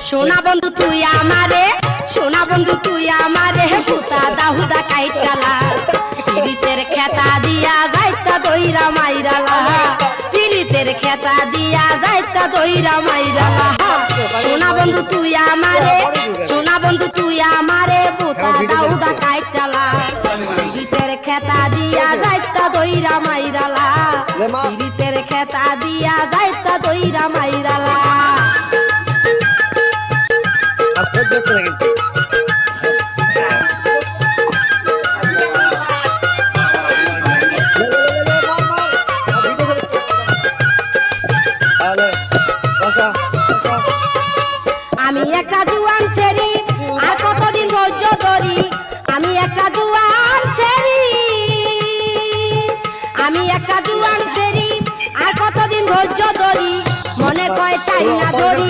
সোনা বন্ধু তুই আমারে, সোনা বন্ধু তুই আমারে পুতা দাহুদা কাইটালা পিরিতের খেতা দিয়া যাইতা দইরা মাইরালা পিরিতের খেতা দিয়া যাইতা দইরা মাইরালা সোনা বন্ধু তুই আমারে, সোনা বন্ধু তুই আমারে পুতা দাহুদা কাইটালা পিরিতের খেতা দিয়া যাইতা দইরা মাইরালা পিরিতের খেতা দিয়া যাইতা দইরা মাইরালা আমি একটা জুয়ান ছেড়ি আর কতদিন ধৈর্য ধরি আমি একটা জুয়ান ছেড়ি আমি একটা জুয়ান ছেড়ি আর কতদিন ধৈর্য ধরি মনে কয় তাই না ধরি